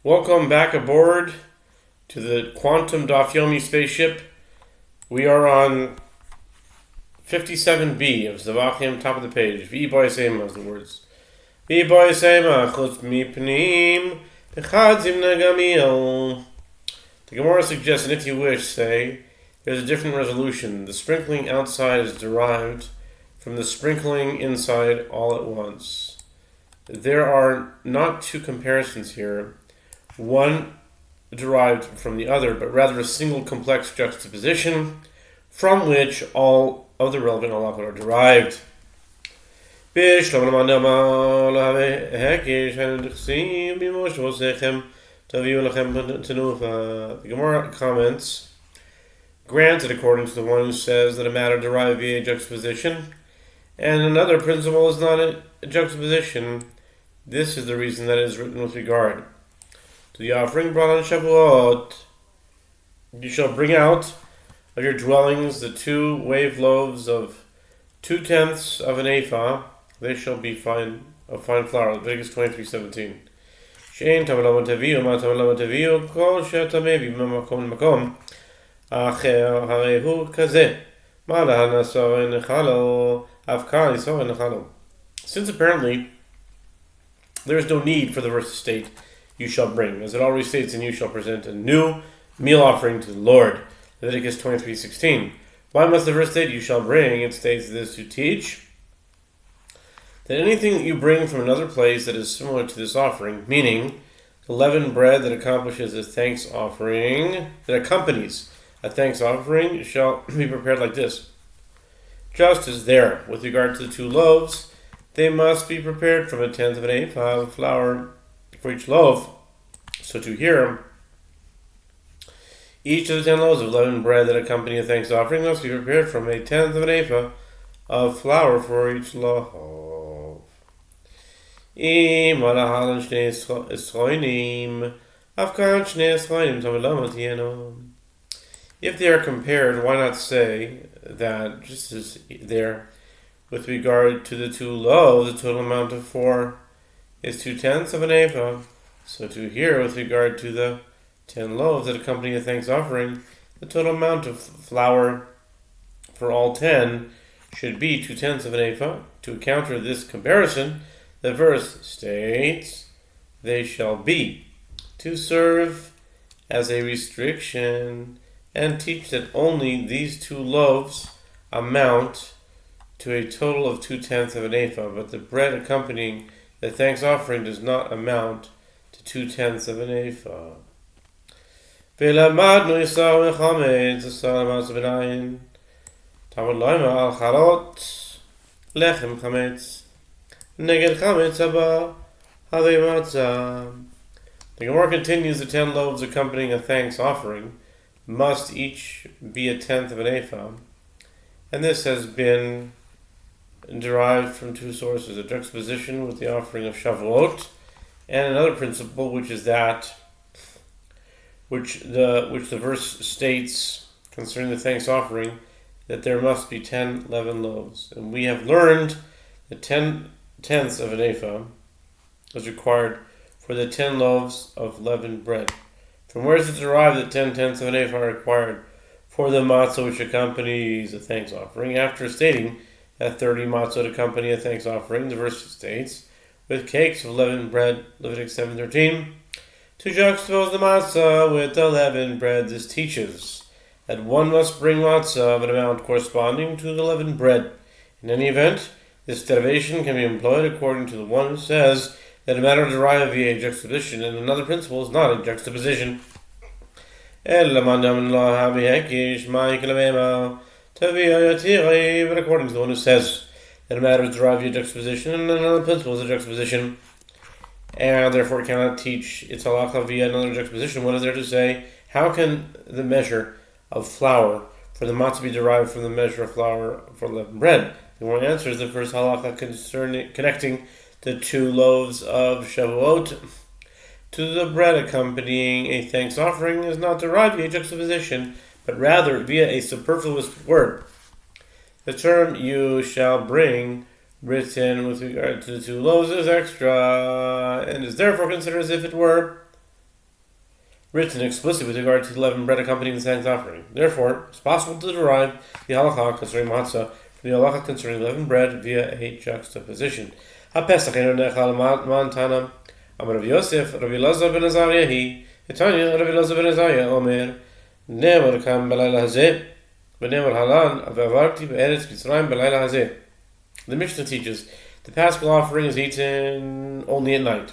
Welcome back aboard to the Quantum Daf Yomi spaceship. We are on 57B of Zevachim, top of the page. Vi boisema is the words. Vi boisema chutz mipnim b'chadzim nagamil. The Gemara suggests, and if you wish, say, there's a different resolution. The sprinkling outside is derived from the sprinkling inside all at once. There are not two comparisons here, one derived from the other, but rather a single complex juxtaposition from which all of the relevant halachot are derived. The Gemara comments, granted, according to the one who says that a matter derived via juxtaposition, and another principle is not a juxtaposition, this is the reason that it is written with regard to the offering brought on Shavuot. You shall bring out of your dwellings the 2 wave loaves of 2/10 of an ephah. They shall be fine flour. Leviticus 23:17. She'ein tamalam teviu ma tamalam teviu kol she'tamevi mamakom makom acher harehu kazeh ma lahanasor nechalo avkal isor nechalo. Since apparently there is no need for the verse to state, you shall bring, as it already states, and you shall present a new meal offering to the Lord. Leviticus 23:16. Why must the verse state, you shall bring? It states this to teach that anything that you bring from another place that is similar to this offering, meaning the leavened bread that accomplishes a thanks offering, that accompanies a thanks offering, shall be prepared like this. Just as there, with regard to the 2 loaves, they must be prepared from 1/10 of an ephah of flour for each loaf. So to here, each of the 10 loaves of leavened bread that accompany a thanks offering must be prepared from 1/10 of an ephah of flour for each loaf. If they are compared, why not say that just as there, with regard to the 2 loaves, the total amount of 4 is 2/10 of an ephah. So to here, with regard to the 10 loaves that accompany a thanks offering, the total amount of flour for all 10 should be 2/10 of an ephah. To counter this comparison, the verse states, they shall be, to serve as a restriction and teach that only these 2 loaves amount to a total of 2/10 of an ephah, but the bread accompanying the thanks offering does not amount to 2/10 of an ephah. ולמדנו ישר וחמץ, ישר למעשה ביניים, תעמוד לומר על חלות, לחם חמץ, נגד חמץ הבא, הרי מצה. The Gemara continues, the 10 loaves accompanying a thanks offering must each be 1/10 of an ephah, and this has been derived from 2 sources, a juxtaposition with the offering of Shavuot, and another principle, which is that which the verse states concerning the thanks offering, that there must be 10 leavened loaves. And we have learned that 10/10 of an ephah is required for the 10 loaves of leavened bread. From where is it derived that 10/10 of an ephah are required for the matzah which accompanies a thanks offering? After stating that 30 matzah accompany a thanks offering, the verse states, with cakes of leavened bread, Leviticus 7:13. To juxtapose the matzah with the leavened bread, this teaches that one must bring matzah of an amount corresponding to the leavened bread. In any event, this derivation can be employed according to the one who says that a matter derived via a juxtaposition and another principle is not a juxtaposition. But according to the one who says that a matter is derived via juxtaposition and another principle is a juxtaposition, and therefore cannot teach its halacha via another juxtaposition, what is there to say? How can the measure of flour for the matzah be derived from the measure of flour for leavened bread? The one answer is the first halacha connecting the 2 loaves of Shavuot to the bread accompanying a thanks offering is not derived via juxtaposition, but rather via a superfluous word. The term you shall bring written with regard to the 2 loaves is extra, and is therefore considered as if it were written explicitly with regard to the leavened bread accompanying the thanks offering. Therefore, it's possible to derive the halacha concerning matzah from the halacha concerning leavened bread via a juxtaposition. HaPesach eno nechal ma'antanam Amar Rav Yosef, Rav Elazar ben Azariah he, Hitanya Rav Elazar ben Azariah Omer, Ne'emar kam b'layla hazeh, v'ne'emar halan, v'avarti b'eretz Mitzrayim b'layla hazeh. The Mishnah teaches the Paschal offering is eaten only at night,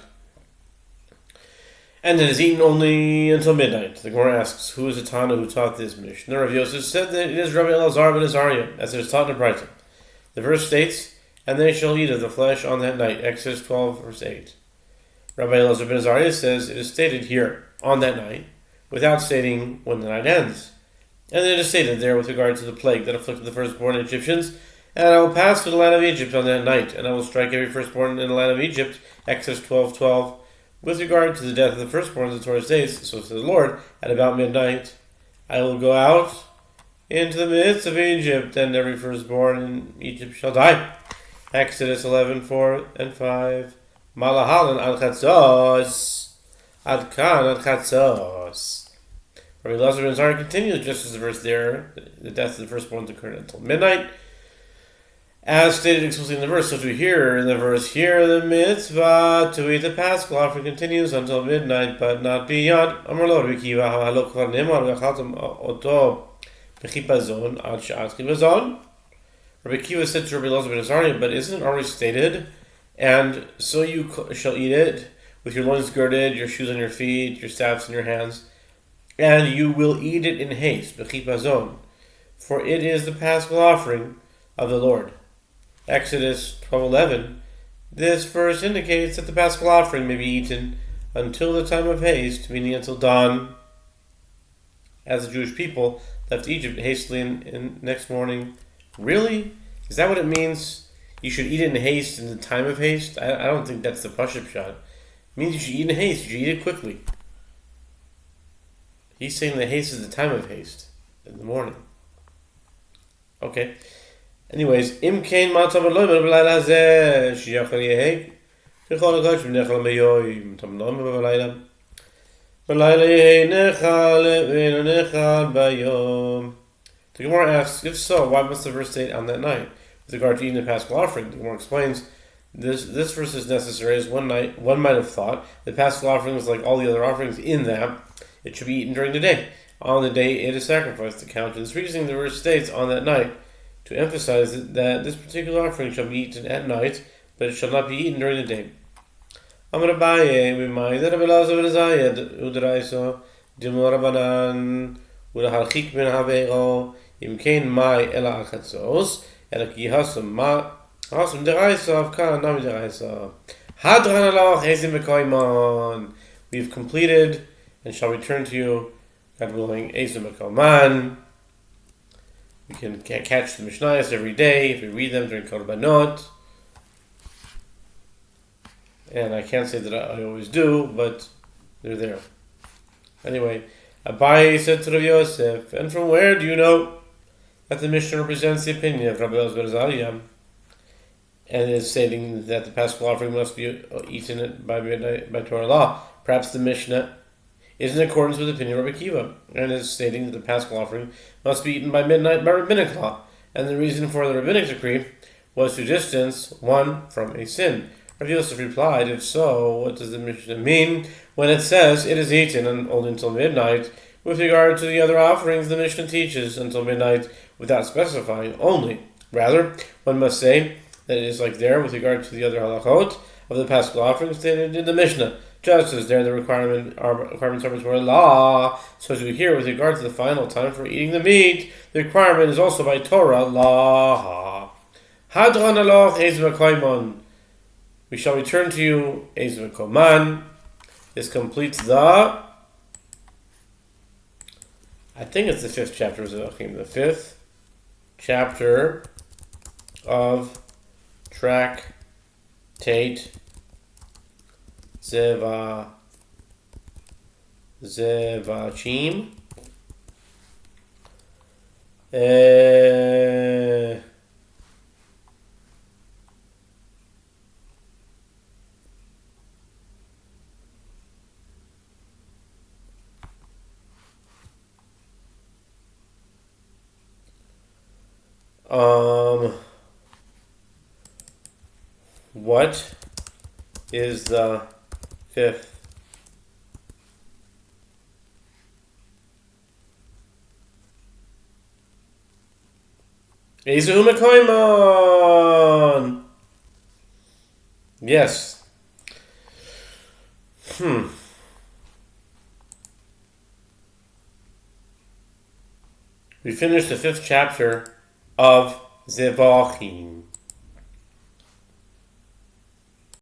and it is eaten only until midnight. The Gemara asks, who is the Tana who taught this Mishnah? Rav Yosef said that it is Rav Elazar ben Azariah, as it is taught in the Brayta. The verse states, and they shall eat of the flesh on that night, Exodus 12, verse 8. Rabbi Elazar ben Azariah says it is stated here, on that night, without stating when the night ends. And it is stated there with regard to the plague that afflicted the firstborn Egyptians, and I will pass through the land of Egypt on that night, and I will strike every firstborn in the land of Egypt, Exodus 12:12. With regard to the death of the firstborn, the Torah states, so says the Lord, at about midnight, I will go out into the midst of Egypt, and every firstborn in Egypt shall die. Exodus 11:4 and 5. Malahalan al chatzos, ad kan al chatzos. Rabbi Elazar ben Azariah continues just as the verse there, the death of the firstborn occurred until midnight, as stated explicitly in the verse. So to hear in the verse here, the mitzvah to eat the Paschal offering continues until midnight, but not beyond. Amar lo Rabbi Kiva, halok kvar nemar v'chaltam oto b'chipazon ad she'at chipazon. Rabbi Kiva said to Rabbi Elazar ben Azariah, but isn't it already stated? And so you shall eat it with your loins girded, your shoes on your feet, your staffs in your hands, and you will eat it in haste, b'chipazon, for it is the Paschal offering of the Lord. Exodus 12:11. This verse indicates that the Paschal offering may be eaten until the time of haste, meaning until dawn, as the Jewish people left Egypt hastily in next morning. Really? Is that what it means? You should eat it in haste in the time of haste? I don't think that's the Pashup shot. It means you should eat in haste. You should eat it quickly. He's saying that haste is the time of haste, in the morning. Okay. Anyways, Im kein matzah v'loim b'layla hazeh sheyachal yehei v'chol ha'kodesh v'nechal meyoyim tam loim b'layla b'layla yehei nechal v'eno nechal bayom. The Gemara asks, if so, why must the verse state on that night? With regard to eating the Paschal offering, the Gemara explains this verse is necessary as one might have thought the Paschal offering was like all the other offerings in that it should be eaten during the day. On the day it is sacrificed to count. And this reasoning the verse states on that night to emphasize that this particular offering shall be eaten at night, but it shall not be eaten during the day. Amar Abaye b'may that Rabbi Elazar ben Azariah u'deraiso dimlo Rabbanan u'lahalchik ben haveiro im kein mai ela achatzos. We've completed and shall return to you, God willing, Ezim Mekoman. We can catch the Mishnayos every day if we read them during Korbanot. And I can't say that I always do, but they're there. Anyway, Abaye said to Rav Yosef, and from where do you know that the Mishnah represents the opinion of Rabbi Elazar ben Azariah, and is stating that the Paschal offering must be eaten by midnight by Torah law? Perhaps the Mishnah is in accordance with the opinion of Rabbi Kiva, and is stating that the Paschal offering must be eaten by midnight by rabbinic law, and the reason for the rabbinic decree was to distance one from a sin. Rabbi Yosef replied, if so, what does the Mishnah mean when it says it is eaten only until midnight? With regard to the other offerings, the Mishnah teaches until midnight without specifying only. Rather, one must say that it is like there with regard to the other halachot of the Paschal offerings stated in the Mishnah. Just as there the requirements are for law, so as we hear with regard to the final time for eating the meat, the requirement is also by Torah law. Hadran aloch ezva koimon. We shall return to you ezva koman. This completes the, I think it's the 5th chapter of Zevachim, the 5th chapter of Tractate Zevachim. What is the fifth? Ezu Mekoimon. Yes. We finished the 5th chapter of Zevachim.